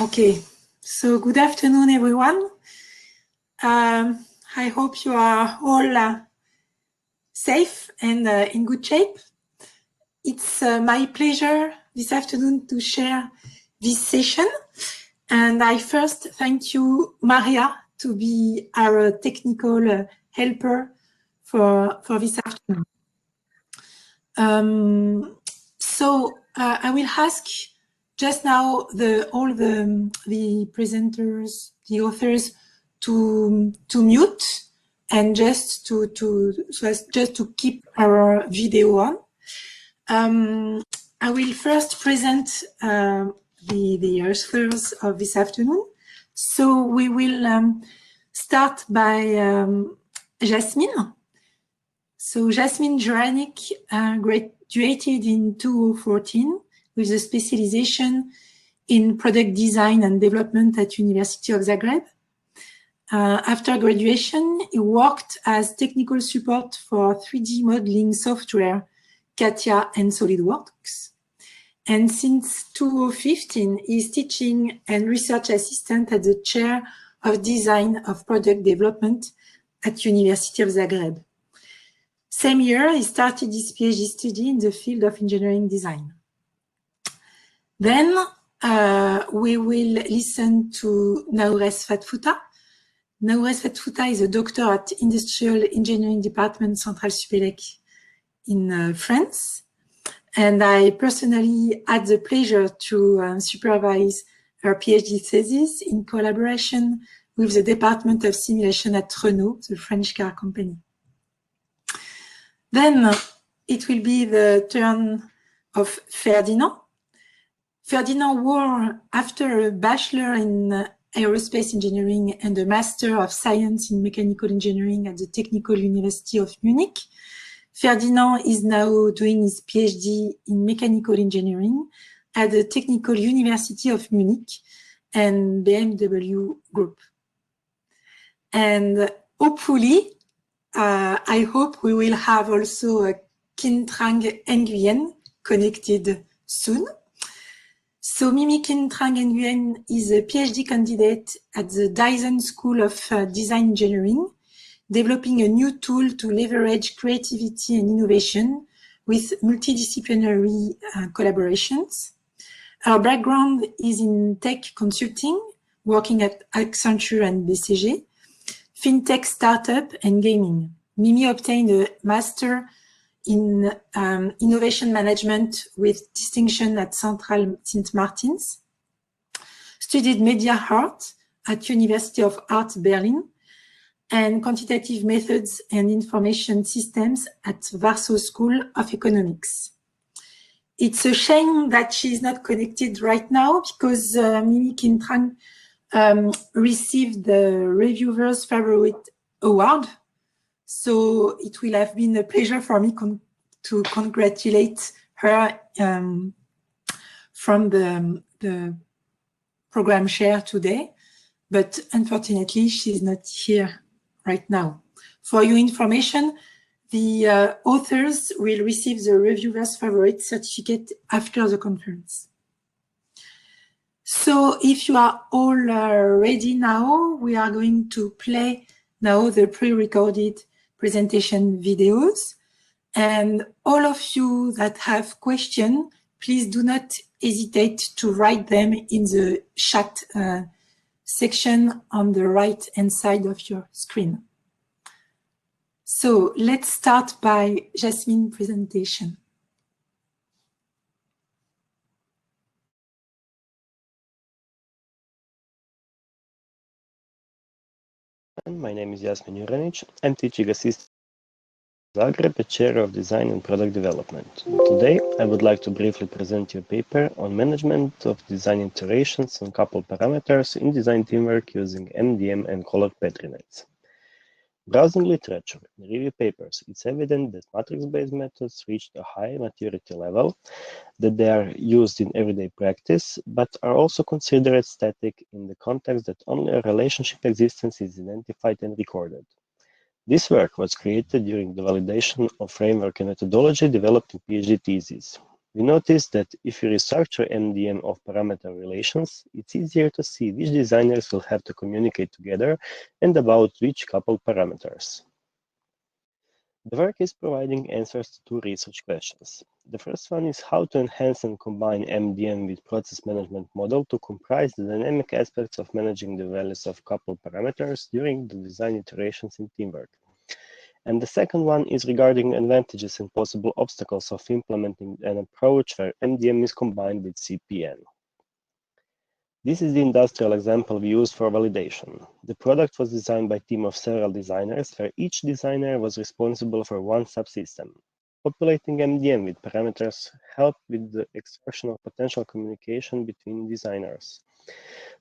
Okay, so good afternoon, everyone. I hope you are all safe and in good shape. It's my pleasure this afternoon to share this session. And I first thank you, Maria, to be our technical helper for this afternoon. I will ask just now all the presenters, the authors, to mute and just to keep our video on. I will first present the authors of this afternoon. So we will start by Jasmin. So Jasmin Juranić graduated in 2014 with a specialization in product design and development at University of Zagreb. After graduation, he worked as technical support for 3D modeling software, CATIA and SolidWorks. And since 2015, he is teaching and research assistant at the chair of design of product development at University of Zagreb. Same year, he started his PhD study in the field of engineering design. Then we will listen to Naouress Fatfouta. Naouress Fatfouta is a doctor at Industrial Engineering Department, CentraleSupélec in France. And I personally had the pleasure to supervise her PhD thesis in collaboration with the Department of Simulation at Renault, the French car company. Then it will be the turn of Ferdinand. Ferdinand Wöhr, after a bachelor in aerospace engineering and a master of science in mechanical engineering at the Technical University of Munich, Ferdinand is now doing his PhD in mechanical engineering at the Technical University of Munich and BMW Group. And hopefully, I hope we will have also Quynh, Trang and Nguyen connected soon. So Quynh, Trang and Nguyen is a PhD candidate at the Dyson School of Design Engineering, developing a new tool to leverage creativity and innovation with multidisciplinary collaborations. Her background is in tech consulting, working at Accenture and BCG, fintech startup and gaming. Mimi obtained a master in innovation management with distinction at Central St. Martin's, studied media art at University of Art Berlin, and quantitative methods and information systems at Warsaw School of Economics. It's a shame that she's not connected right now because Quynh Trang received the Reviewer's Favorite Award. So it will have been a pleasure for me to congratulate her from the program share today. But unfortunately, she's not here right now. For your information, the authors will receive the Reviewer's Favorite certificate after the conference. So if you are all ready now, we are going to play now the pre-recorded presentation videos. And all of you that have questions, please do not hesitate to write them in the chat section on the right-hand side of your screen. So let's start by Jasmin's presentation. My name is Jasmin Juranić. I'm teaching assistant at Zagreb, a chair of design and product development. Today, I would like to briefly present you a paper on management of design iterations and couple parameters in design teamwork using MDM and colored PETRI nets. Browsing literature and review papers, it's evident that matrix-based methods reached a high maturity level, that they are used in everyday practice, but are also considered static in the context that only a relationship existence is identified and recorded. This work was created during the validation of framework and methodology developed in PhD thesis. We noticed that if we restructure MDM of parameter relations, it's easier to see which designers will have to communicate together and about which coupled parameters. The work is providing answers to two research questions. The first one is how to enhance and combine MDM with process management model to comprise the dynamic aspects of managing the values of coupled parameters during the design iterations in teamwork. And the second one is regarding advantages and possible obstacles of implementing an approach where MDM is combined with CPN. This is the industrial example we used for validation. The product was designed by a team of several designers, where each designer was responsible for one subsystem. Populating MDM with parameters helped with the extraction of potential communication between designers.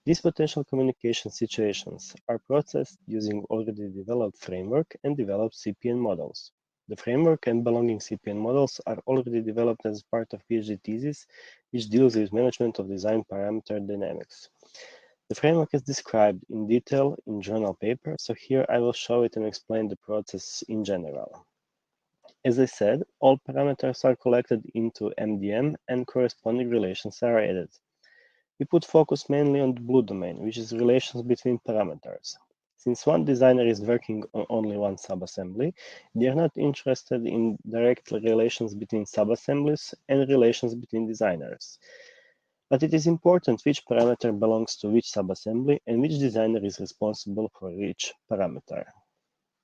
These potential communication situations are processed using already developed framework and developed CPN models. The framework and belonging CPN models are already developed as part of PhD thesis, which deals with management of design parameter dynamics. The framework is described in detail in journal paper, so here I will show it and explain the process in general. As I said, all parameters are collected into MDM and corresponding relations are added. We put focus mainly on the blue domain, which is relations between parameters. Since one designer is working on only one subassembly, they are not interested in direct relations between subassemblies and relations between designers. But it is important which parameter belongs to which subassembly and which designer is responsible for each parameter.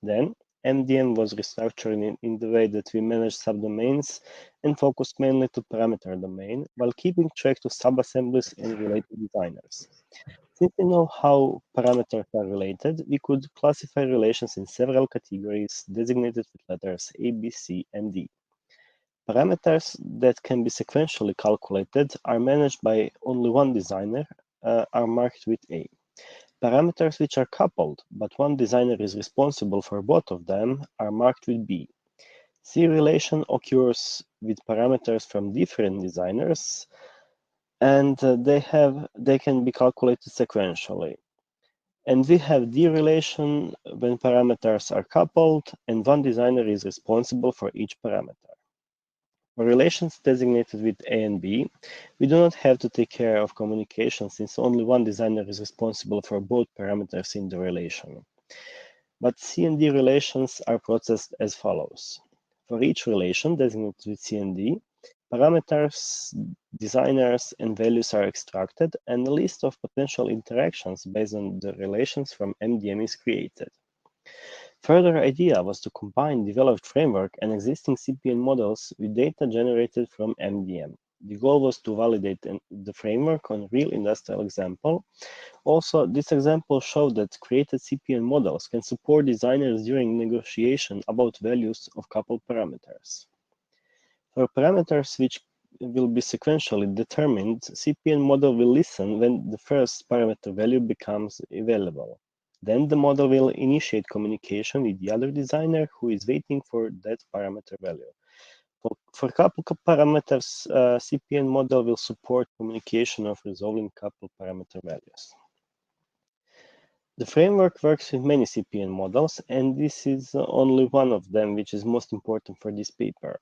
Then, MDM was restructured in the way that we manage subdomains and focused mainly to parameter domain, while keeping track to subassemblies and related designers. Since we know how parameters are related, we could classify relations in several categories designated with letters A, B, C, and D. Parameters that can be sequentially calculated are managed by only one designer, are marked with A. Parameters which are coupled, but one designer is responsible for both of them, are marked with B. C relation occurs with parameters from different designers, and they can be calculated sequentially. And we have D relation when parameters are coupled, and one designer is responsible for each parameter. For relations designated with A and B, we do not have to take care of communication since only one designer is responsible for both parameters in the relation. But C and D relations are processed as follows. For each relation designated with C and D, parameters, designers, and values are extracted, and a list of potential interactions based on the relations from MDM is created. Further idea was to combine developed framework and existing CPN models with data generated from MDM. The goal was to validate the framework on real industrial example. Also, this example showed that created CPN models can support designers during negotiation about values of coupled parameters. For parameters which will be sequentially determined, CPN model will listen when the first parameter value becomes available. Then the model will initiate communication with the other designer who is waiting for that parameter value. For coupled parameters, CPN model will support communication of resolving coupled parameter values. The framework works with many CPN models, and this is only one of them which is most important for this paper.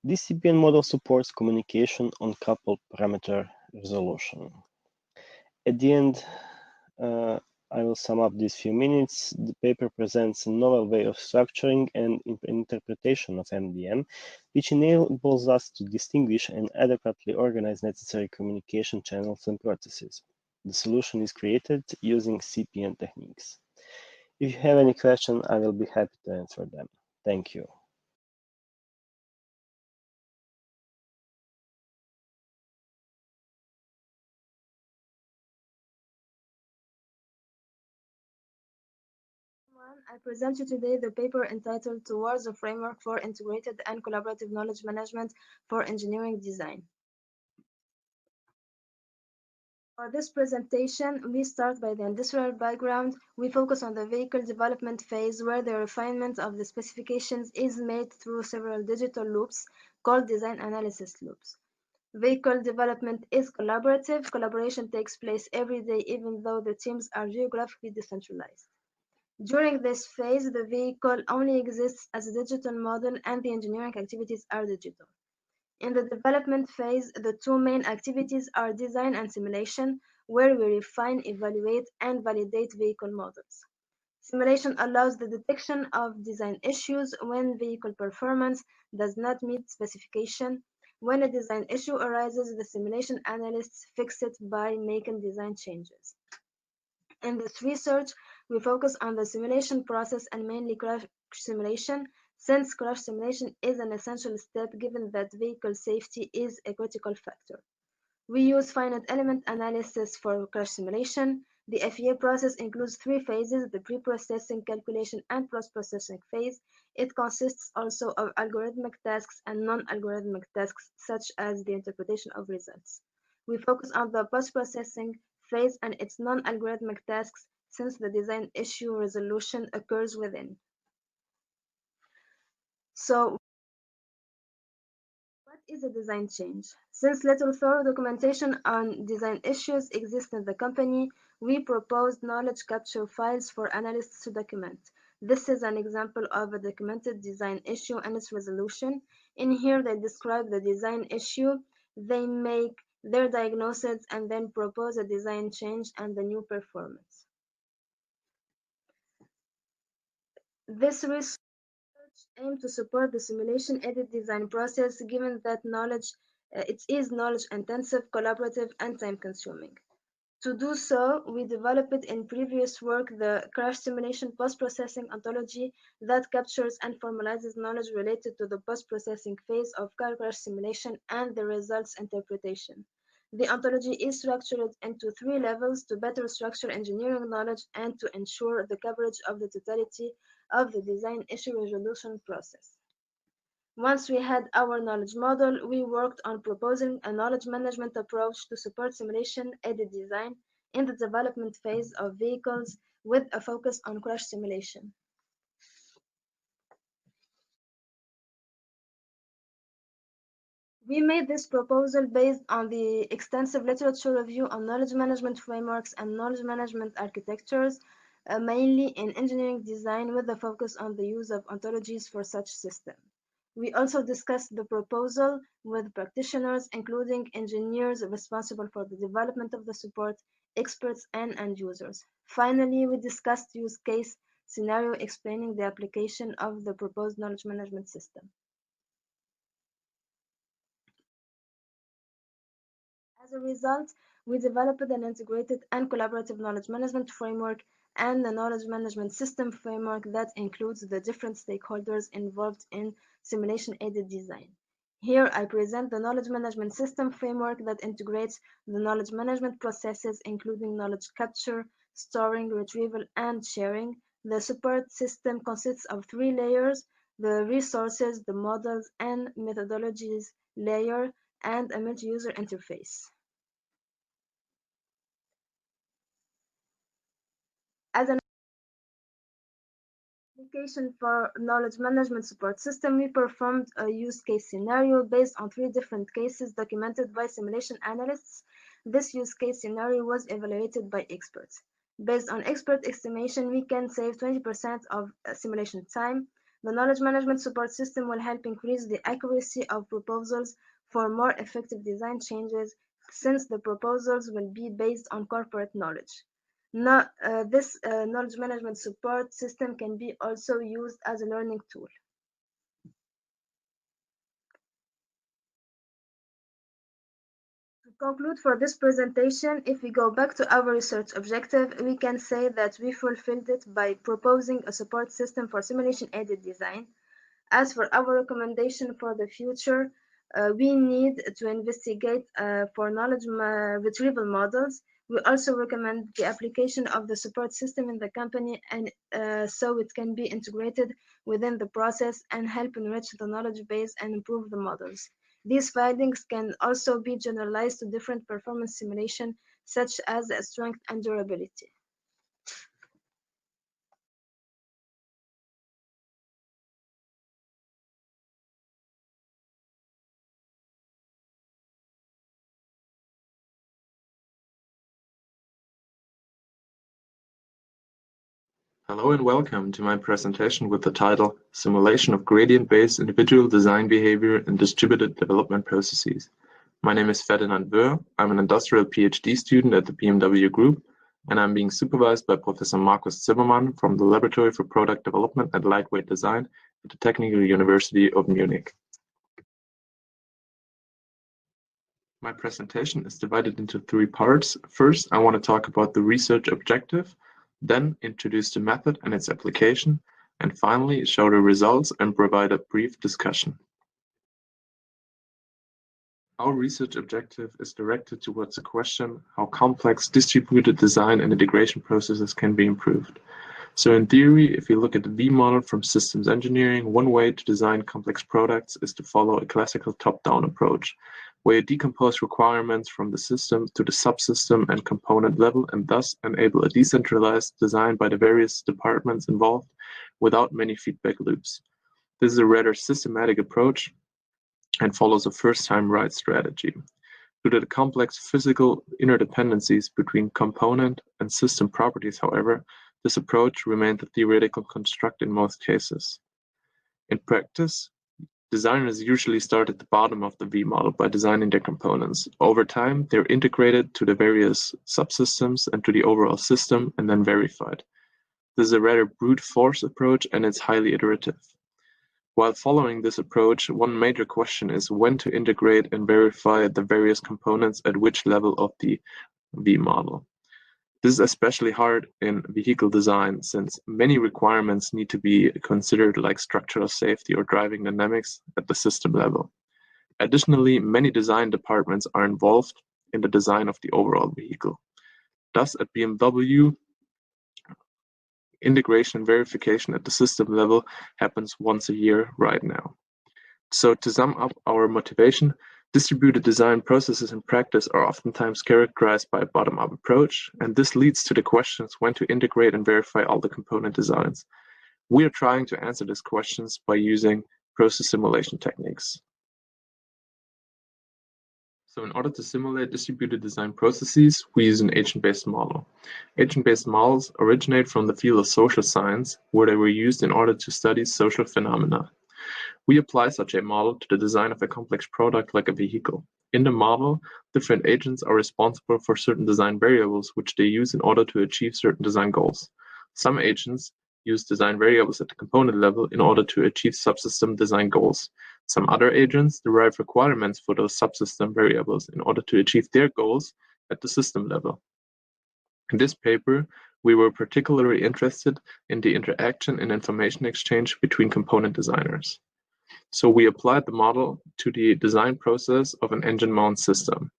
This CPN model supports communication on coupled parameter resolution. At the end, I will sum up these few minutes. The paper presents a novel way of structuring and interpretation of MDM, which enables us to distinguish and adequately organize necessary communication channels and processes. The solution is created using CPN techniques. If you have any questions, I will be happy to answer them. Thank you. I present you today the paper entitled Towards a Framework for Integrated and Collaborative Knowledge Management for Engineering Design. For this presentation, we start by the industrial background. We focus on the vehicle development phase, where the refinement of the specifications is made through several digital loops called design analysis loops. Vehicle development is collaborative. Collaboration takes place every day, even though the teams are geographically decentralized. During this phase, the vehicle only exists as a digital model and the engineering activities are digital. In the development phase, the two main activities are design and simulation, where we refine, evaluate, and validate vehicle models. Simulation allows the detection of design issues when vehicle performance does not meet specification. When a design issue arises, the simulation analysts fix it by making design changes. In this research, we focus on the simulation process and mainly crash simulation, since crash simulation is an essential step given that vehicle safety is a critical factor. We use finite element analysis for crash simulation. The FEA process includes three phases: the pre-processing, calculation, and post-processing phase. It consists also of algorithmic tasks and non-algorithmic tasks, such as the interpretation of results. We focus on the post-processing phase and its non-algorithmic tasks, since the design issue resolution occurs within. So, what is a design change? Since little thorough documentation on design issues exists in the company, we proposed knowledge capture files for analysts to document. This is an example of a documented design issue and its resolution. In here, they describe the design issue, they make their diagnosis, and then propose a design change and the new performance. This research aims to support the simulation-aided design process, given that it is knowledge-intensive, collaborative, and time-consuming. To do so, we developed in previous work the crash simulation post-processing ontology that captures and formalizes knowledge related to the post-processing phase of car crash simulation and the results interpretation. The ontology is structured into three levels to better structure engineering knowledge and to ensure the coverage of the totality of the design issue resolution process. Once we had our knowledge model, we worked on proposing a knowledge management approach to support simulation-aided design in the development phase of vehicles with a focus on crash simulation. We made this proposal based on the extensive literature review on knowledge management frameworks and knowledge management architectures, mainly in engineering design with a focus on the use of ontologies for such systems. We also discussed the proposal with practitioners, including engineers responsible for the development of the support, experts, and end users. Finally, we discussed use case scenario explaining the application of the proposed knowledge management system. As a result, we developed an integrated and collaborative knowledge management framework and a knowledge management system framework that includes the different stakeholders involved in simulation-aided design. Here, I present the knowledge management system framework that integrates the knowledge management processes, including knowledge capture, storing, retrieval, and sharing. The support system consists of three layers: the resources, the models, and methodologies layer, and a multi-user interface. As an application for knowledge management support system, we performed a use case scenario based on three different cases documented by simulation analysts. This use case scenario was evaluated by experts. Based on expert estimation, we can save 20% of simulation time. The knowledge management support system will help increase the accuracy of proposals for more effective design changes, since the proposals will be based on corporate knowledge. This knowledge management support system can be also used as a learning tool. To conclude for this presentation, if we go back to our research objective, we can say that we fulfilled it by proposing a support system for simulation-aided design. As for our recommendation for the future, we need to investigate for knowledge retrieval models. We also recommend the application of the support system in the company, and so it can be integrated within the process and help enrich the knowledge base and improve the models. These findings can also be generalized to different performance simulation, such as strength and durability. Hello and welcome to my presentation with the title Simulation of Gradient-Based Individual Design Behavior in Distributed Development Processes. My name is Ferdinand Wöhr. I'm an industrial PhD student at the BMW Group, and I'm being supervised by Professor Markus Zimmermann from the Laboratory for Product Development and Lightweight Design at the Technical University of Munich. My presentation is divided into three parts. First, I want to talk about the research objective, then introduce the method and its application, and finally show the results and provide a brief discussion. Our research objective is directed towards the question how complex distributed design and integration processes can be improved. So in theory, if you look at the V model from systems engineering, one way to design complex products is to follow a classical top-down approach, where you decompose requirements from the system to the subsystem and component level and thus enable a decentralized design by the various departments involved without many feedback loops. This is a rather systematic approach and follows a first-time right strategy. Due to the complex physical interdependencies between component and system properties, however, this approach remained a theoretical construct in most cases. In practice, designers usually start at the bottom of the V model by designing their components. Over time, they're integrated to the various subsystems and to the overall system and then verified. This is a rather brute force approach and it's highly iterative. While following this approach, one major question is when to integrate and verify the various components at which level of the V model. This is especially hard in vehicle design since many requirements need to be considered, like structural safety or driving dynamics at the system level. Additionally, many design departments are involved in the design of the overall vehicle. Thus, at BMW, integration and verification at the system level happens once a year right now. So to sum up our motivation, distributed design processes in practice are oftentimes characterized by a bottom-up approach, and this leads to the questions when to integrate and verify all the component designs. We are trying to answer these questions by using process simulation techniques. So in order to simulate distributed design processes, we use an agent-based model. Agent-based models originate from the field of social science, where they were used in order to study social phenomena. We apply such a model to the design of a complex product like a vehicle. In the model, different agents are responsible for certain design variables which they use in order to achieve certain design goals. Some agents use design variables at the component level in order to achieve subsystem design goals. Some other agents derive requirements for those subsystem variables in order to achieve their goals at the system level. In this paper, we were particularly interested in the interaction and information exchange between component designers. So we applied the model to the design process of an engine mount system.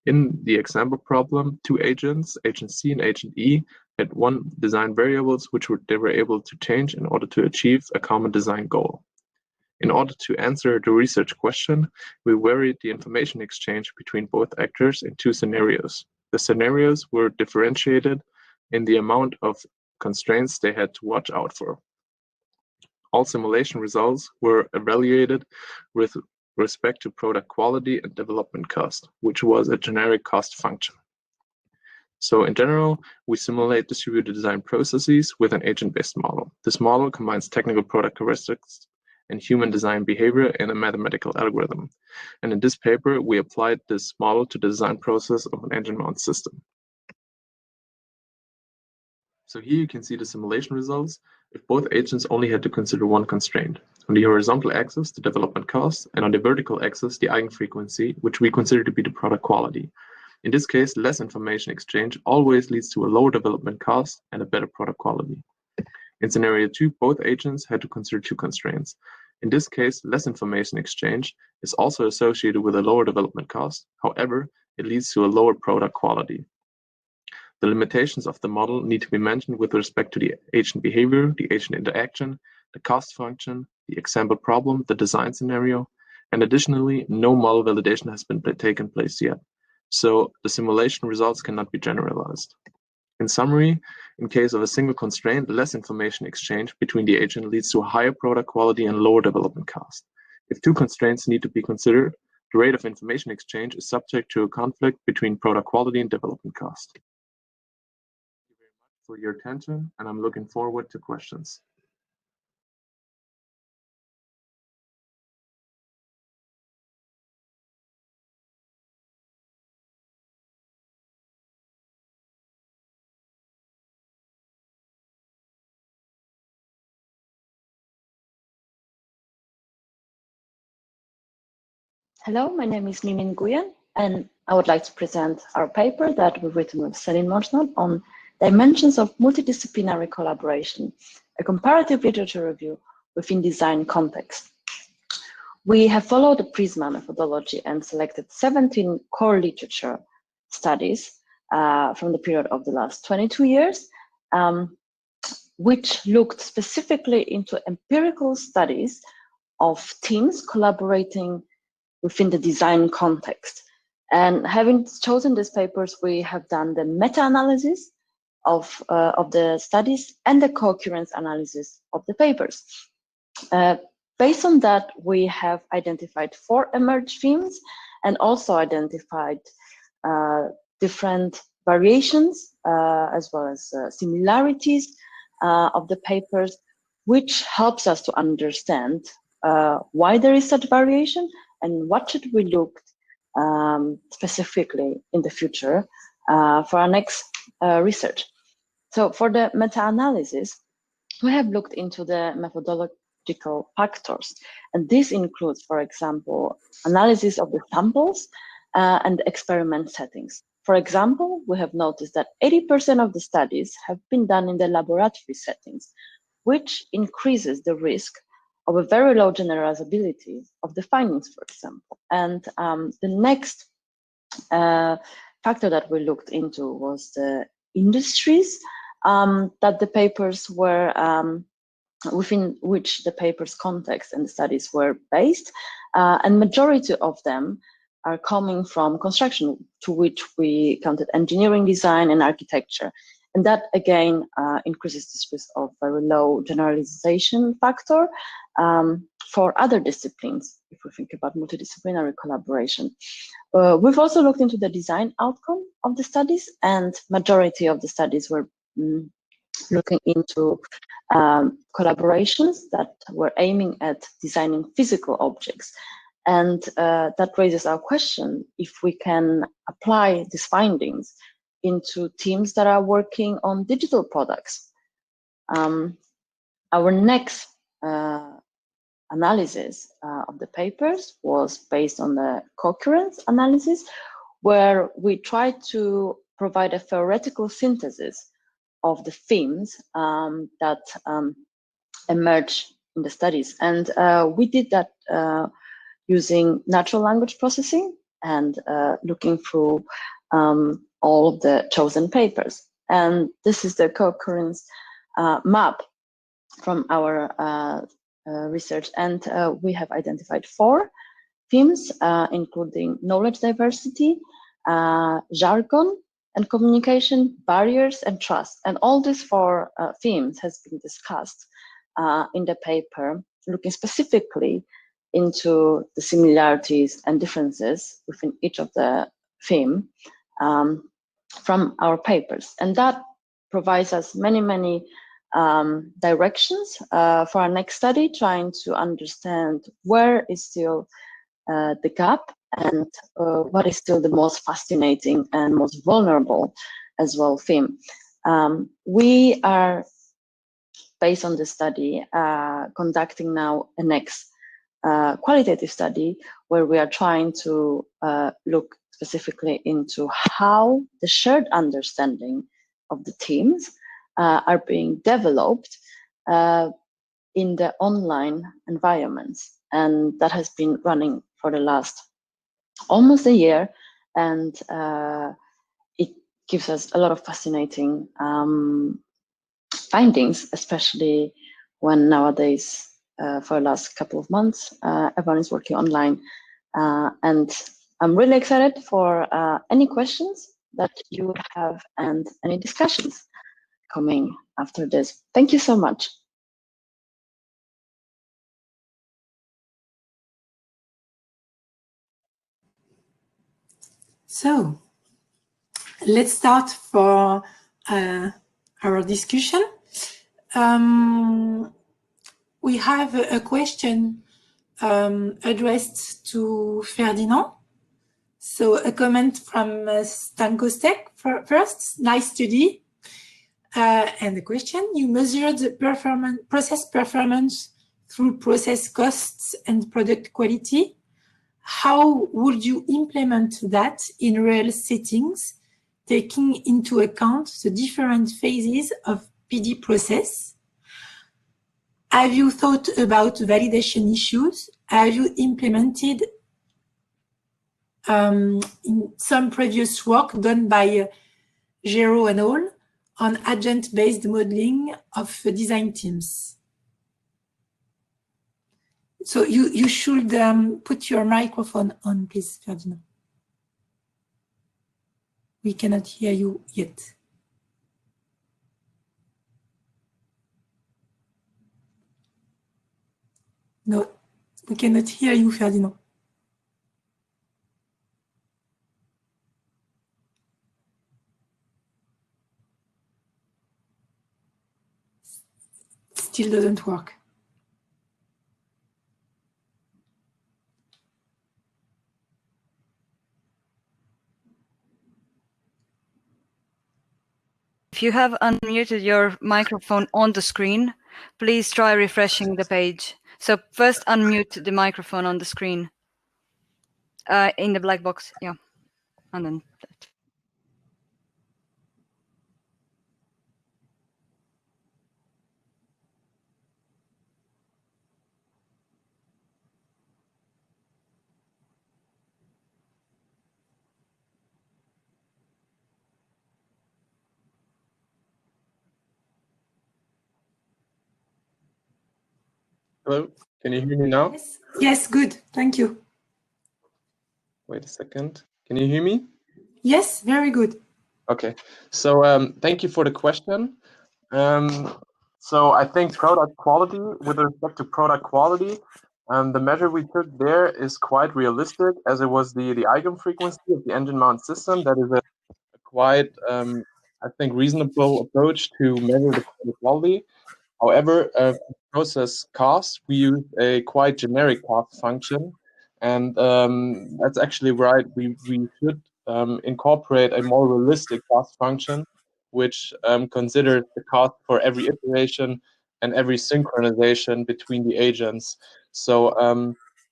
In the example problem, two agents, agent C and agent E, had one design variables which they were able to change in order to achieve a common design goal. In order to answer the research question, we varied the information exchange between both actors in two scenarios. The scenarios were differentiated in the amount of constraints they had to watch out for. All simulation results were evaluated with respect to product quality and development cost, which was a generic cost function. So in general, we simulate distributed design processes with an agent-based model. This model combines technical product characteristics and human design behavior in a mathematical algorithm. And in this paper, we applied this model to the design process of an engine mount system. So here you can see the simulation results if both agents only had to consider one constraint. On the horizontal axis, the development cost, and on the vertical axis, the eigenfrequency, which we consider to be the product quality. In this case, less information exchange always leads to a lower development cost and a better product quality. In scenario 2, both agents had to consider two constraints. In this case, less information exchange is also associated with a lower development cost. However, it leads to a lower product quality. The limitations of the model need to be mentioned with respect to the agent behavior, the agent interaction, the cost function, the example problem, the design scenario, and additionally, no model validation has been taken place yet. So the simulation results cannot be generalized. In summary, in case of a single constraint, less information exchange between the agent leads to a higher product quality and lower development cost. If two constraints need to be considered, the rate of information exchange is subject to a conflict between product quality and development cost. For for your attention, and I'm looking forward to questions. Hello, my name is Nguyen, and I would like to present our paper that we've written with Céline Mougenot on dimensions of multidisciplinary collaboration, a comparative literature review within design context. We have followed the PRISMA methodology and selected 17 core literature studies from the period of the last 22 years, which looked specifically into empirical studies of teams collaborating within the design context. And having chosen these papers, we have done the meta-analysis of the studies and the co-occurrence analysis of the papers. Based on that, we have identified 4 emerged themes and also identified different variations as well as similarities of the papers, which helps us to understand why there is such variation and what should we look specifically in the future for our next research. So for the meta-analysis, we have looked into the methodological factors, and this includes, for example, analysis of the samples and the experiment settings. For example, we have noticed that 80% of the studies have been done in the laboratory settings, which increases the risk of a very low generalizability of the findings, for example. And the next factor that we looked into was the industries that the papers were, within which the papers' context and the studies were based, and majority of them are coming from construction, to which we counted engineering, design, and architecture. And that again increases this risk of very low generalization factor for other disciplines, if we think about multidisciplinary collaboration. We've also looked into the design outcome of the studies, and majority of the studies were looking into collaborations that were aiming at designing physical objects. And that raises our question if we can apply these findings into teams that are working on digital products. Our next analysis of the papers was based on the co-occurrence analysis, where we tried to provide a theoretical synthesis of the themes that emerge in the studies. And we did that using natural language processing and looking through all of the chosen papers. And this is the co-occurrence map from our research. And we have identified 4 themes, including knowledge diversity, jargon and communication, barriers, and trust. And all these 4 themes has been discussed in the paper, looking specifically into the similarities and differences within each of the theme from our papers. And that provides us many directions for our next study, trying to understand where is still the gap and what is still the most fascinating and most vulnerable as well theme. We are, based on this study, conducting now a next qualitative study where we are trying to look specifically into how the shared understanding of the teams are being developed in the online environments. And that has been running for the last almost a year, and it gives us a lot of fascinating findings, especially when nowadays, for the last couple of months, everyone is working online. And I'm really excited for any questions that you would have and any discussions coming after this. Thank you so much. So let's start for our discussion. We have a question addressed to Ferdinand. So a comment from Stanglmeier first. Nice study. And the question, you measured the process performance through process costs and product quality. How would you implement that in real settings, taking into account the different phases of PD process? Have you thought about validation issues? Have you implemented in some previous work done by Gero and all on agent-based modeling of design teams? So you should put your microphone on, please, Ferdinand. We cannot hear you yet. No, we cannot hear you, Ferdinand. Still doesn't work. If you have unmuted your microphone on the screen, please try refreshing the page. So first unmute the microphone on the screen, in the black box, yeah, and then. Hello, can you hear me now? Yes, yes, good, thank you. Wait a second. Can you hear me? Yes, very good. Okay, so thank you for the question. So I think product quality, with respect to product quality, the measure we took there is quite realistic, as it was the eigenfrequency of the engine mount system. That is a quite, I think, reasonable approach to measure the product quality. However, process cost, we use a quite generic cost function, and that's actually right. We should incorporate a more realistic cost function, which considers the cost for every iteration and every synchronization between the agents. So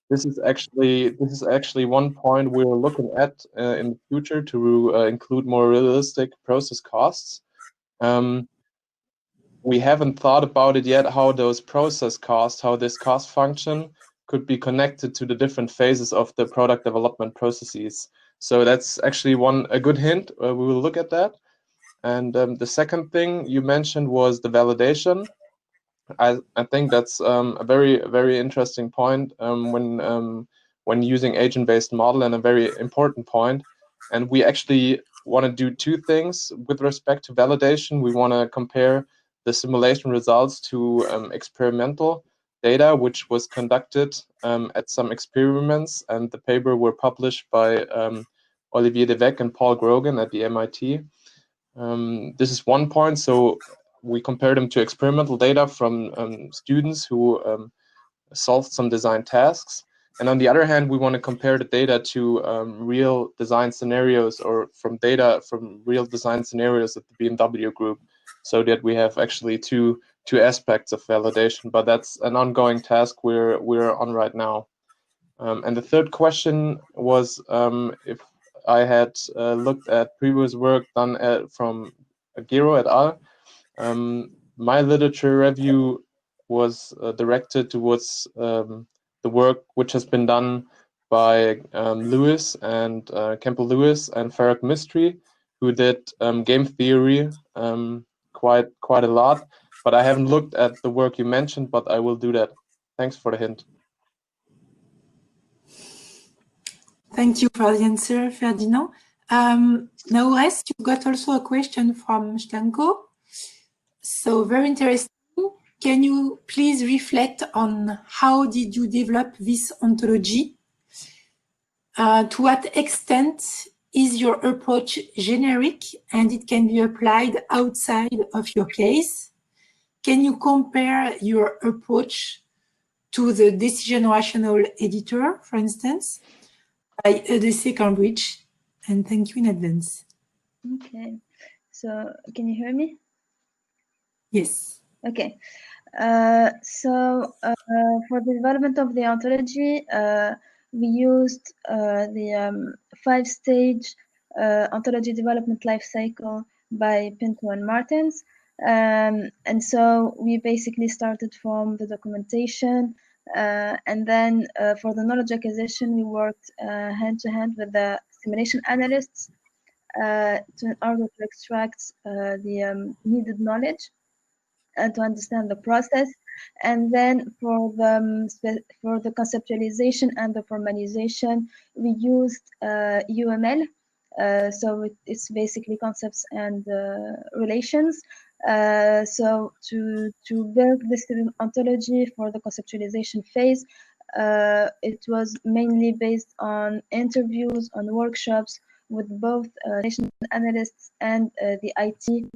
this is actually one point we're looking at in the future to include more realistic process costs. We haven't thought about it yet, how those process costs, how this cost function could be connected to the different phases of the product development processes. So that's actually a good hint. We will look at that. And the second thing you mentioned was the validation. I think that's a very interesting point when using agent-based model, and a very important point. And we actually want to do two things with respect to validation. We want to compare the simulation results to experimental data, which was conducted at some experiments, and the paper were published by Olivier Devec and Paul Grogan at the MIT. This is one point. So we compared them to experimental data from students who solved some design tasks. And on the other hand, we want to compare the data to real design scenarios, or from data from real design scenarios at the BMW group, so that we have actually two aspects of validation. But that's an ongoing task we're on right now. And the third question was if I had looked at previous work done from Gero et al. My literature review was directed towards the work which has been done by Lewis and Campbell Lewis and Farag Mistry, who did game theory quite a lot. But I haven't looked at the work you mentioned, but I will do that. Thanks for the hint. Thank you for the answer, Ferdinand. Naouress, you got also a question from Stanko. So very interesting. Can you please reflect on how did you develop this ontology? To what extent is your approach generic and it can be applied outside of your case? Can you compare your approach to the decision rational editor, for instance, by EDC Cambridge? And thank you in advance. Okay, so can you hear me? Yes. Okay, for the development of the ontology, we used the 5-stage ontology development life cycle by Pinto and Martins. And so we basically started from the documentation, and then for the knowledge acquisition, we worked hand to hand with the simulation analysts in order to extract the needed knowledge and to understand the process. And then for the conceptualization and the formalization, we used UML. So it's basically concepts and relations. So to build this ontology for the conceptualization phase, it was mainly based on interviews, on workshops with both nation analysts and the IT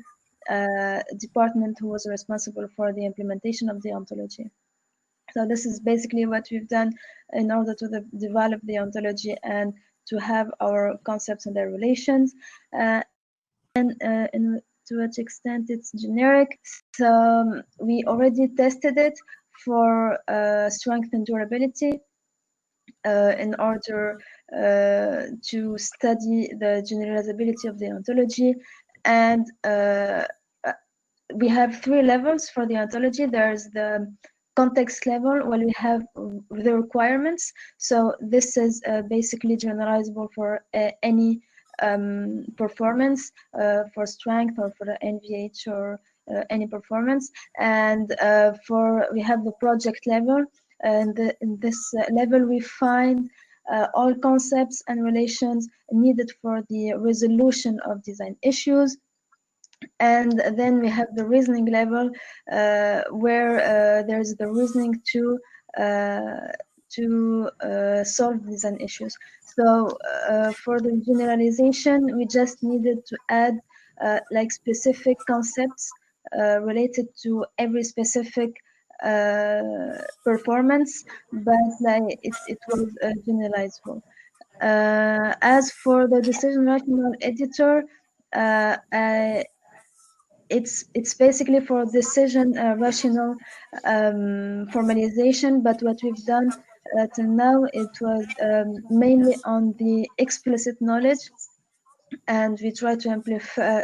department who was responsible for the implementation of the ontology. So this is basically what we've done in order to develop the ontology and to have our concepts and their relations. And to what extent it's generic. So we already tested it for strength and durability in order to study the generalizability of the ontology. And we have 3 levels for the ontology. There's the context level where we have the requirements. So this is basically generalizable for any performance, for strength or for the NVH or any performance. And we have the project level. And in this level, we find all concepts and relations needed for the resolution of design issues. And then we have the reasoning level, where there's the reasoning to solve design issues. So for the generalization, we just needed to add like specific concepts related to every specific performance, but like it was generalizable. As for the decision rational editor, it's basically for decision rational formalization, but what we've done till now, it was mainly on the explicit knowledge, and we try to amplify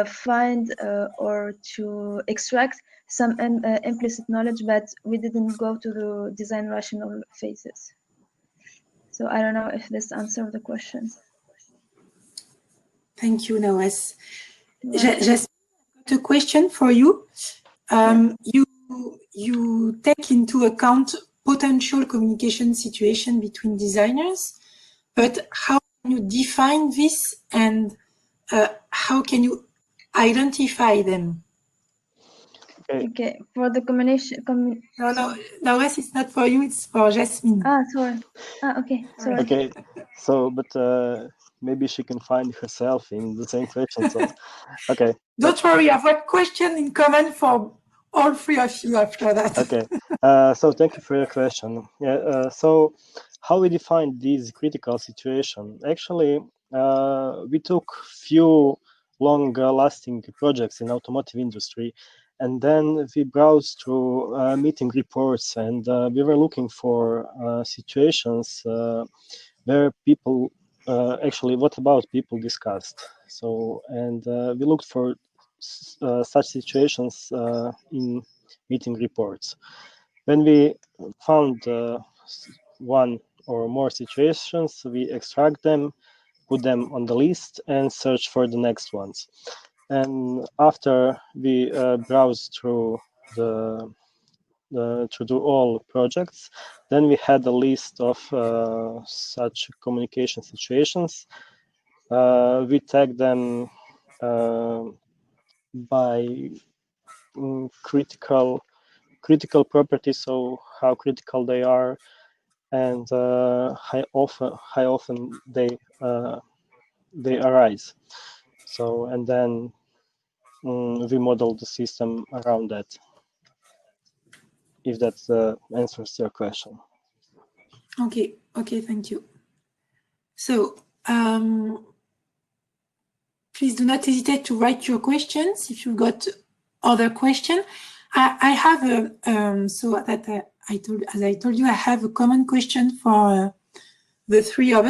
find or to extract some implicit knowledge, but we didn't go to the design rational phases. So I don't know if this answered the question. Thank you, Naouress. Just a question for you. You take into account potential communication situation between designers, but how can you define this, and how can you identify them? Okay, for the combination. No, Naouress, it's not for you, it's for Jasmin. Sorry. Okay, sorry. Okay, so, but maybe she can find herself in the same question. So, okay. Don't worry, I've got question in common for all 3 of you after that. Okay, so thank you for your question. Yeah, so how we define these critical situations? Actually, we took few long-lasting projects in automotive industry, and then we browsed through meeting reports, and we were looking for situations where people actually, what about people discussed. So, and we looked for such situations in meeting reports. When we found one or more situations, we extract them, put them on the list, and search for the next ones. And after we browse through all projects, then we had a list of such communication situations. We tag them by critical properties, so how critical they are, and how often they arise. So, and then we model the system around that, if that answers your question. Okay, thank you. So, please do not hesitate to write your questions if you've got other questions. I have so that as I told you, I have a common question for the three of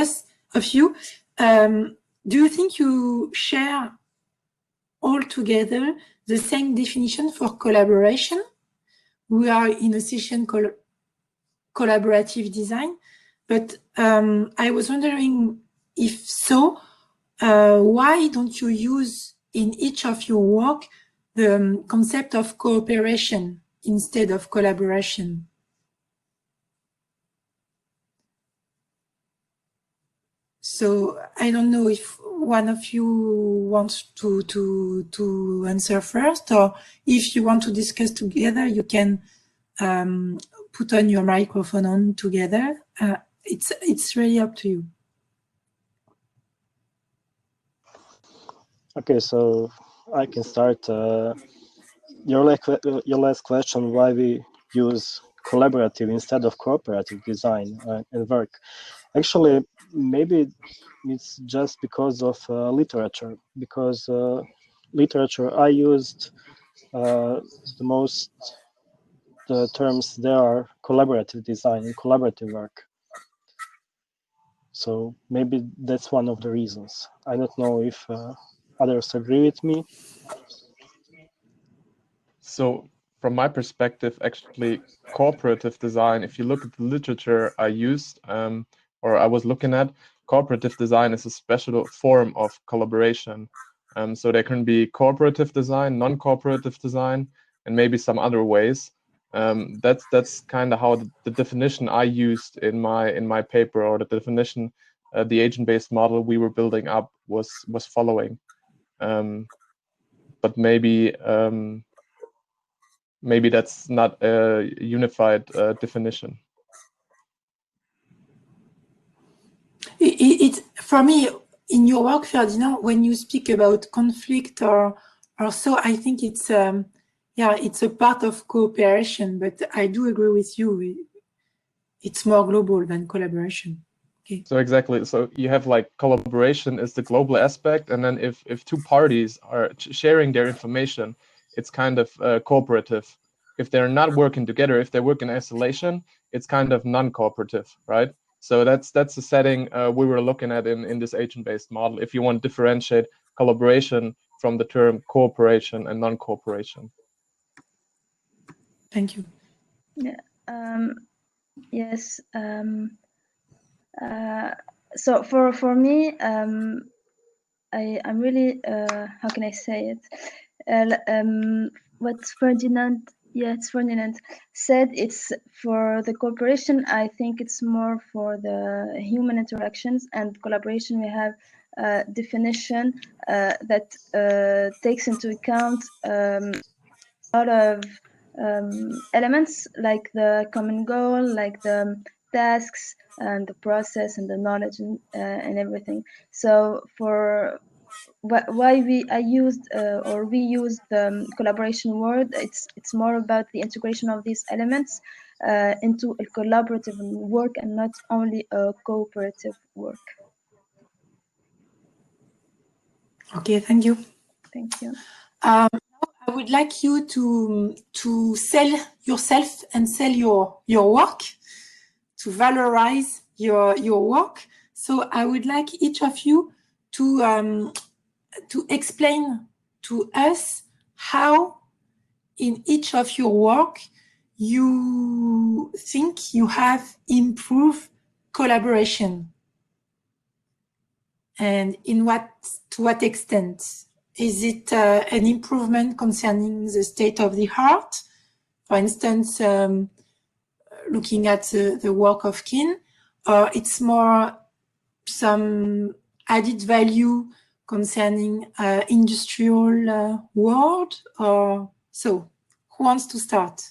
you. Do you think you share all together the same definition for collaboration? We are in a session called collaborative design, but I was wondering if so, why don't you use in each of your work the concept of cooperation instead of collaboration? So I don't know if one of you wants to answer first, or if you want to discuss together, you can put on your microphone on together. It's really up to you. Okay, so I can start. Your last question: why we use collaborative instead of cooperative design and work? Actually, maybe it's just because of literature. Because literature, I used the terms there are collaborative design and collaborative work. So maybe that's one of the reasons. I don't know if others agree with me. So from my perspective, actually, cooperative design, if you look at the literature I used or I was looking at, cooperative design is a special form of collaboration. So there can be cooperative design, non-cooperative design, and maybe some other ways. That's kind of how the definition I used in my paper, or the definition the agent-based model we were building up was following. But maybe that's not a unified definition. It's for me, in your work, Ferdinand, when you speak about conflict or so, I think it's it's a part of cooperation, but I do agree with you. It's more global than collaboration. Okay. So exactly. So you have like collaboration is the global aspect, and then if two parties are sharing their information, it's kind of cooperative. If they're not working together, if they work in isolation, it's kind of non-cooperative, right? So that's the setting we were looking at in this agent-based model, if you want to differentiate collaboration from the term cooperation and non-cooperation. Thank you. Yeah. Yes. So for me, I'm really how can I say it? What Ferdinand said, it's for the cooperation. I think it's more for the human interactions, and collaboration we have a definition that takes into account a lot of elements, like the common goal, like the tasks and the process and the knowledge and everything. So for why we used the collaboration word, it's more about the integration of these elements into a collaborative work and not only a cooperative work. Okay, thank you. Thank you. I would like you to sell yourself and sell your work, to valorize your work. So I would like each of you to explain to us how in each of your work you think you have improved collaboration, and to what extent. Is it an improvement concerning the state of the art? For instance, looking at the work of Quynh, or it's more some added value concerning industrial world, or so? Who wants to start?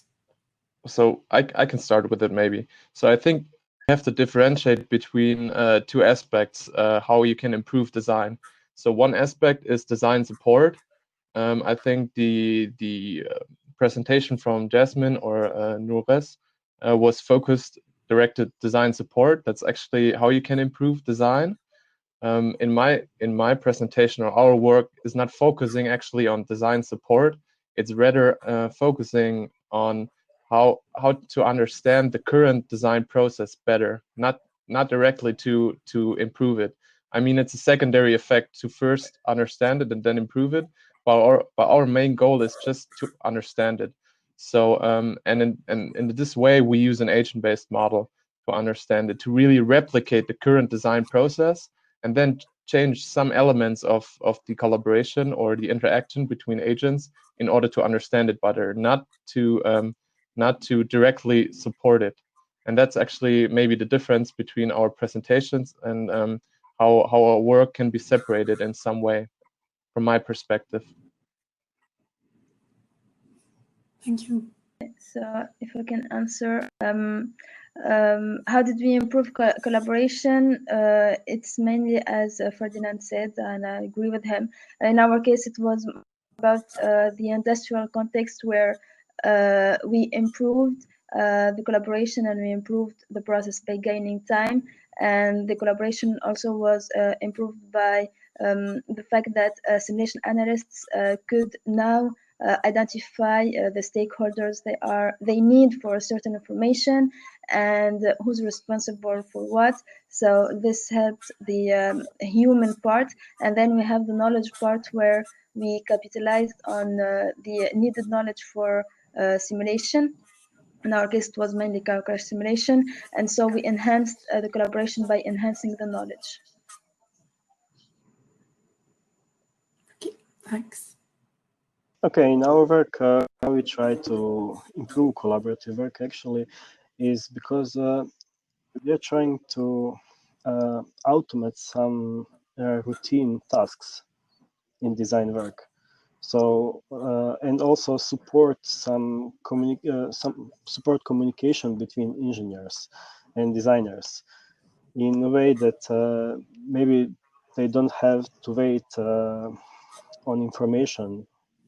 So I can start with it maybe. So I think have to differentiate between two aspects, how you can improve design. So one aspect is design support. I think the presentation from Jasmin or Naouress was focused directed design support. That's actually how you can improve design. In my presentation, or our work is not focusing actually on design support. It's rather focusing on how to understand the current design process better, not directly to improve it. I mean, it's a secondary effect to first understand it and then improve it. But our main goal is just to understand it. So and in this way, we use an agent-based model to understand it, to really replicate the current design process, and then change some elements of the collaboration or the interaction between agents in order to understand it better, not to directly support it. And that's actually maybe the difference between our presentations and how our work can be separated in some way, from my perspective. Thank you. So if I can answer, how did we improve collaboration? It's mainly as Ferdinand said, and I agree with him. In our case, it was about the industrial context where we improved the collaboration and we improved the process by gaining time. And the collaboration also was improved by the fact that simulation analysts could now identify the stakeholders they need for a certain information and who's responsible for what. So this helped the human part, and then we have the knowledge part where we capitalized on the needed knowledge for simulation. In our case, it was mainly car crash simulation, and so we enhanced the collaboration by enhancing the knowledge. Okay, thanks. Okay, in our work, how we try to improve collaborative work actually is because we are trying to automate some routine tasks in design work. So and also support some support communication between engineers and designers in a way that maybe they don't have to wait on information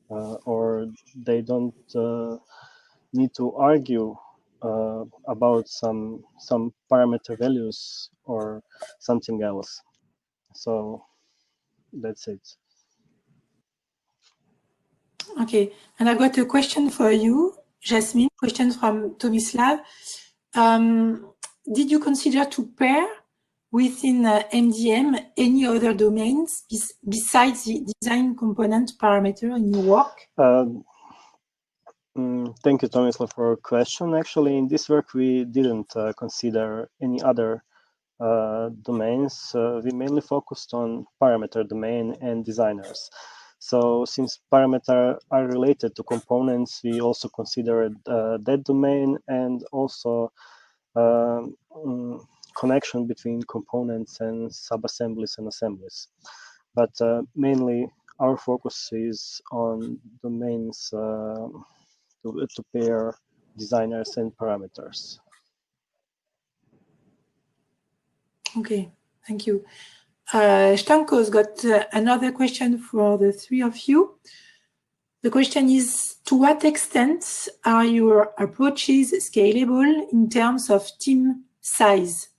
or they don't need to argue about some parameter values or something else. So that's it. Okay, and I got a question for you, Jasmin. Question from Tomislav. Did you consider to pair within MDM any other domains besides the design component parameter in your work? Thank you, Tomislav, for your question. Actually, in this work, we didn't consider any other domains. We mainly focused on parameter domain and designers. So since parameters are related to components, we also considered that domain and also connection between components and sub-assemblies and assemblies. But mainly our focus is on domains to pair designers and parameters. Okay, thank you. Stanko's got another question for the three of you. The question is, to what extent are your approaches scalable in terms of team size?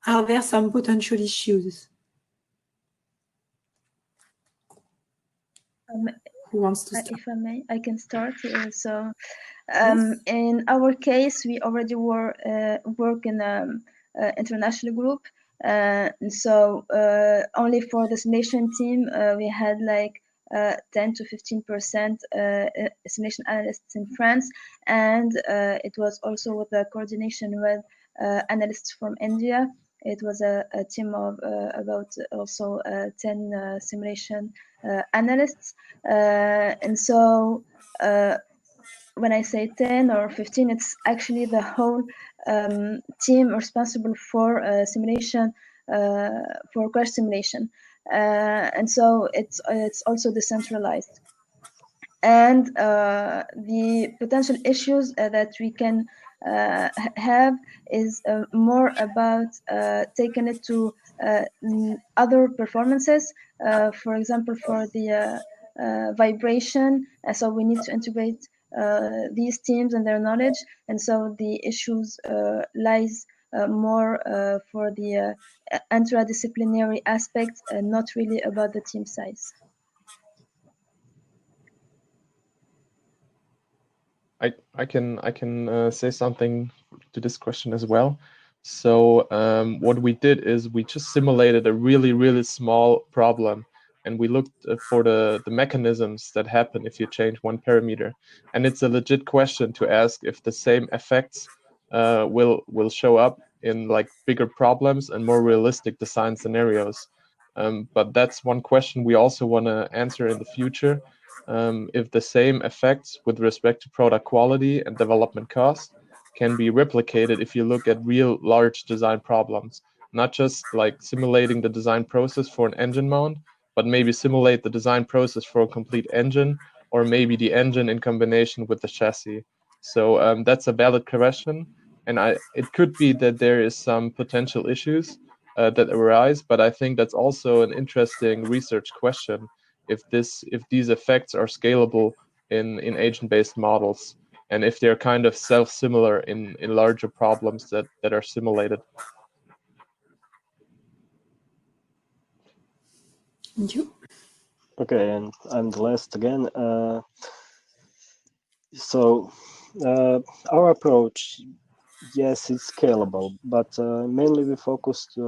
Are there some potential issues? Who wants to start? If I may, I can start. Yes. In our case, we already work in an international group. So only for the simulation team, we had like 10 to 15% simulation analysts in France, and it was also with the coordination with analysts from India. It was a team of about also 10 simulation analysts, and so when I say 10 or 15, it's actually the whole team responsible for simulation, for crash simulation. And so it's also decentralized. And the potential issues that we can have is more about taking it to other performances. For example, for the vibration, so we need to integrate these teams and their knowledge, and so the issues lies more for the interdisciplinary aspect, not really about the team size. I can say something to this question as well. So what we did is we just simulated a really small problem, and we looked for the mechanisms that happen if you change one parameter. And it's a legit question to ask if the same effects will show up in like bigger problems and more realistic design scenarios. But that's one question we also want to answer in the future. If the same effects with respect to product quality and development cost can be replicated if you look at real large design problems, not just like simulating the design process for an engine mount, but maybe simulate the design process for a complete engine, or maybe the engine in combination with the chassis. So that's a valid question, and it could be that there is some potential issues that arise, but I think that's also an interesting research question. If these effects are scalable in agent-based models, and if they're kind of self-similar in larger problems that are simulated. Thank you. Okay, and I'm the last again. Our approach, yes, it's scalable, but mainly we focused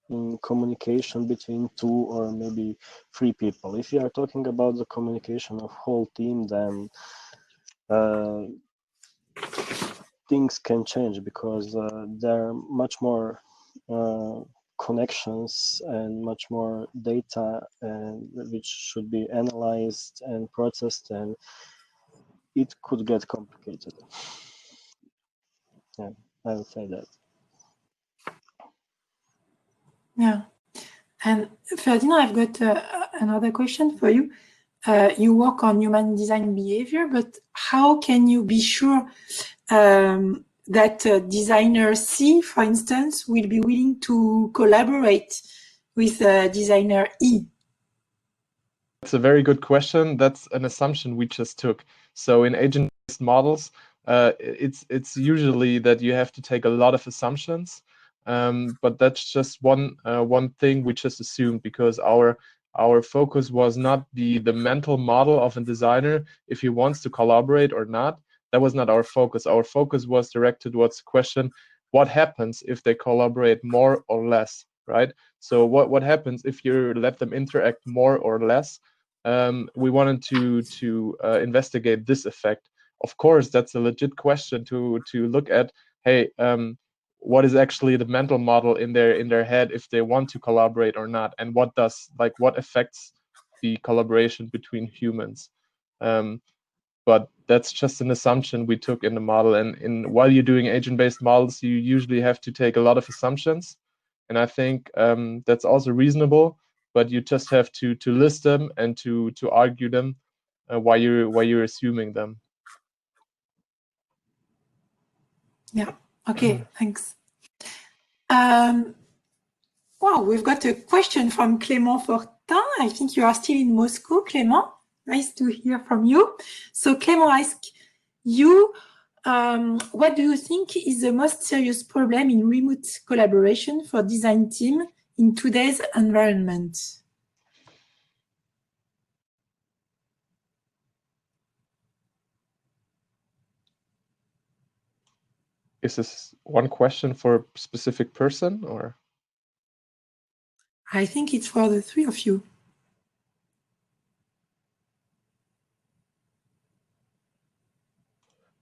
in communication between 2 or maybe 3 people. If you are talking about the communication of whole team, then things can change, because there are much more connections and much more data which should be analyzed and processed, and it could get complicated. Yeah, I would say that. Yeah. And Ferdinand, I've got another question for you. You work on human design behavior, but how can you be sure that designer C, for instance, will be willing to collaborate with designer E? That's a very good question. That's an assumption we just took. So in agent-based models, it's usually that you have to take a lot of assumptions, but that's just one thing we just assumed, because our focus was not the mental model of a designer, if he wants to collaborate or not. That was not our focus. Our focus was directed towards the question, what happens if they collaborate more or less, right? So what happens if you let them interact more or less? We wanted to investigate this effect. Of course, that's a legit question to look at. Hey, what is actually the mental model in their head if they want to collaborate or not, and what affects the collaboration between humans? But that's just an assumption we took in the model. And while you're doing agent-based models, you usually have to take a lot of assumptions, and I think that's also reasonable. But you just have to list them and to argue them why you're assuming them. Yeah. Okay. Thanks. Wow, we've got a question from Clément Fortin. I think you are still in Moscow, Clément. Nice to hear from you. So Clément asks you, what do you think is the most serious problem in remote collaboration for design team in today's environment? Is this one question for a specific person, or? I think it's for the 3 of you.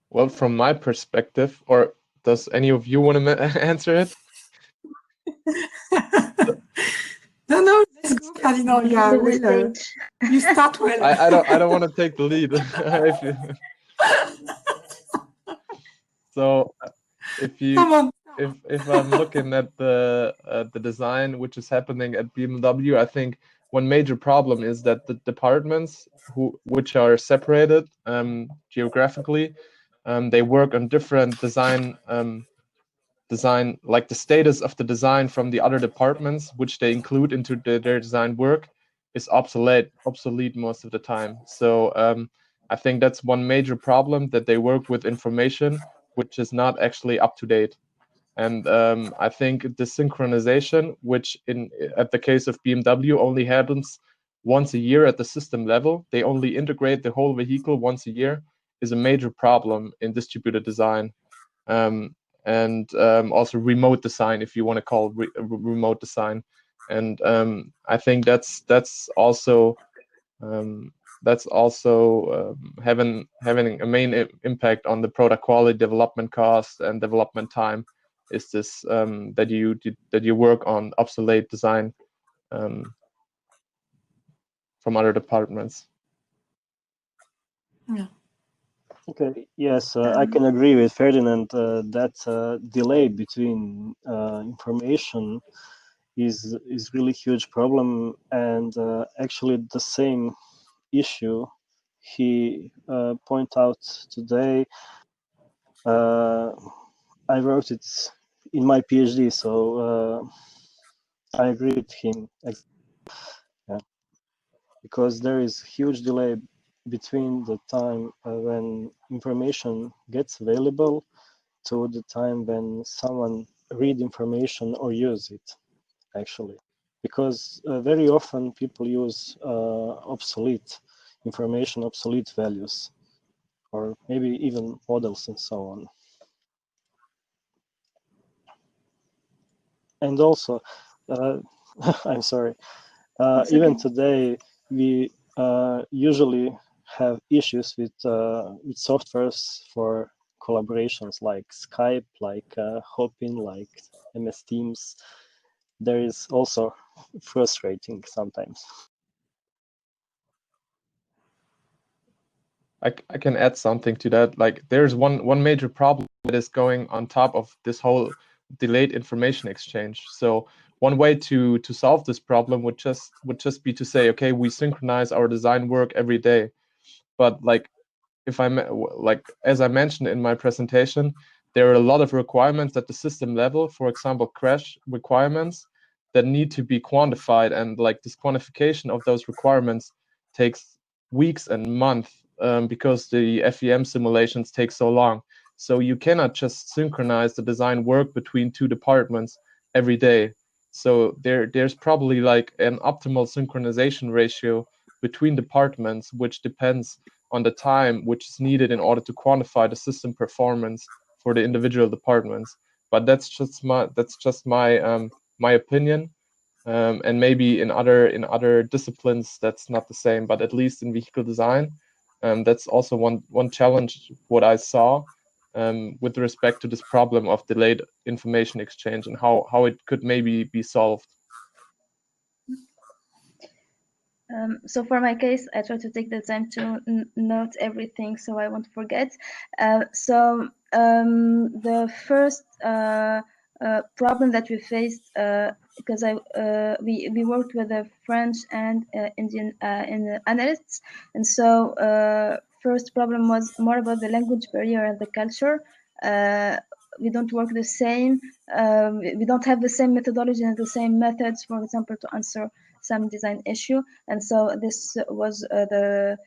Well, from my perspective, or does any of you want to answer it? No, let's go, Cardinal. Yeah, well, you start well. I don't want to take the lead. So if I'm looking at the design which is happening at BMW, I think one major problem is that the departments which are separated geographically, They work on different design, like the status of the design from the other departments, which they include into their design work, is obsolete most of the time. So I think that's one major problem, that they work with information which is not actually up to date. And I think the synchronization, which at the case of BMW only happens once a year at the system level, they only integrate the whole vehicle once a year, is a major problem in distributed design. And also remote design, if you want to call it remote design. And I think that's also having a main impact on the product quality, development cost, and development time. Is this that you work on obsolete design from other departments? Yeah. Okay, yes, I can agree with Ferdinand that delay between information is really huge problem, and actually the same issue he point out today. I wrote it in my PhD, so I agree with him. Yeah. Because there is huge delay between the time when information gets available to the time when someone read information or use it, actually. Because very often people use obsolete information, obsolete values, or maybe even models and so on. And also, I'm sorry, even today, we usually have issues with softwares for collaborations like Skype, like Hopin, like MS Teams. There is also frustrating sometimes. I can add something to that. Like, there's one major problem that is going on top of this whole delayed information exchange. So one way to solve this problem would just be to say, okay, we synchronize our design work every day. But like, as I mentioned in my presentation, there are a lot of requirements at the system level, for example, crash requirements, that need to be quantified, and like this quantification of those requirements takes weeks and months because the FEM simulations take so long. So you cannot just synchronize the design work between two departments every day. So there's probably like an optimal synchronization ratio between departments, which depends on the time which is needed in order to quantify the system performance for the individual departments. But that's just my my opinion, and maybe in other disciplines that's not the same. But at least in vehicle design, that's also one challenge what I saw with respect to this problem of delayed information exchange, and how it could maybe be solved. So for my case, I try to take the time to note everything so I won't forget. The first problem that we faced, because we worked with the French and Indian analysts, and so first problem was more about the language barrier and the culture. We don't work the same. We don't have the same methodology and the same methods, for example, to answer some design issue, and so this was the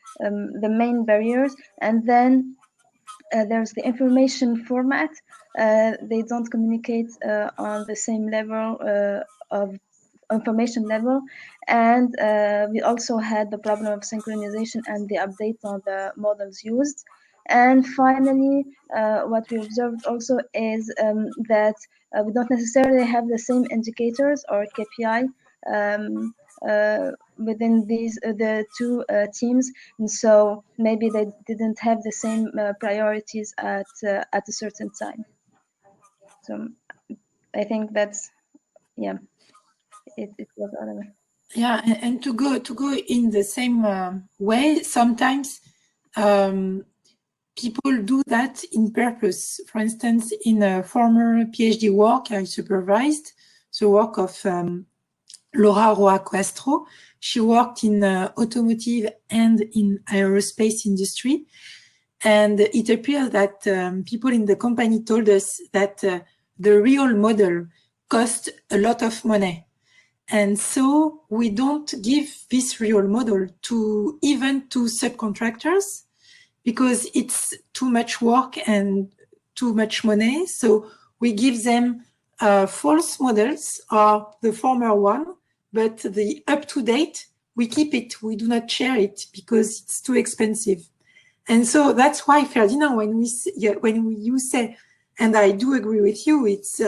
main barriers. And then there's the information format. They don't communicate on the same level of information level, and we also had the problem of synchronization and the update on the models used. And finally, what we observed also is that we don't necessarily have the same indicators or KPI within these the two teams, and so maybe they didn't have the same priorities at a certain time. So I think that's it was relevant. Yeah, and to go in the same way, sometimes people do that in purpose. For instance, in a former PhD work I supervised, the work of Laura Roa Castro. She worked in automotive and in aerospace industry. And it appears that people in the company told us that the real model cost a lot of money. And so we don't give this real model to even to subcontractors because it's too much work and too much money. So we give them false models or the former one, but the up-to-date, we keep it. We do not share it because it's too expensive. And so that's why, Ferdinand, when you say, and I do agree with you, it's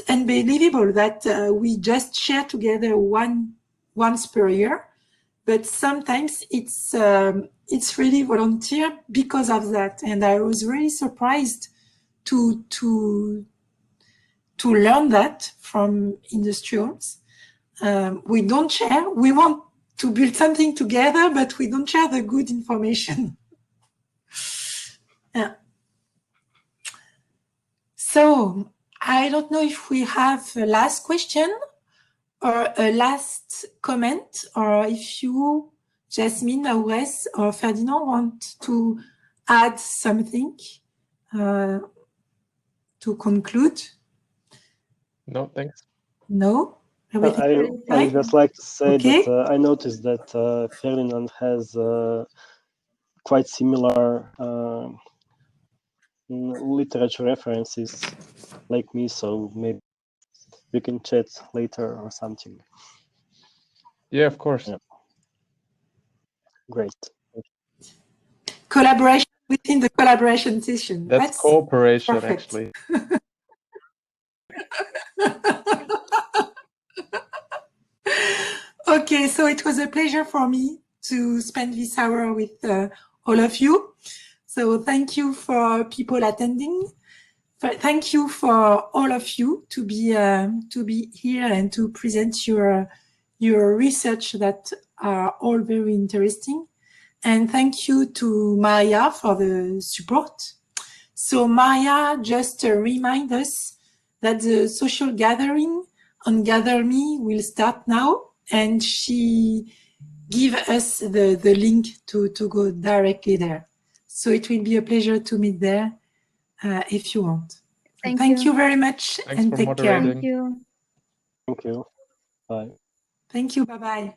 unbelievable that we just share together once per year, but sometimes it's really volunteer because of that. And I was really surprised to learn that from industrials. We don't share. We want to build something together, but we don't share the good information. Yeah. So I don't know if we have a last question or a last comment, or if you, Jasmin, Naouress, or Ferdinand want to add something to conclude. No, thanks. No? I would just like to say Okay. that I noticed that Ferdinand has quite similar literature references like me, so maybe we can chat later or something. Yeah, of course. Yeah. Great. Collaboration within the collaboration session. That's cooperation, perfect. actually. Okay, so it was a pleasure for me to spend this hour with all of you. So thank you for people attending. Thank you for all of you to be here and to present your research that are all very interesting. And thank you to Maria for the support. So Maria just remind us that the social gathering on GatherMe will start now, and she give us the link to go directly there. So it will be a pleasure to meet there if you want. Thank you very much. Thanks and for take care. moderating. Thank you. Thank you. Bye. Thank you. Bye-bye.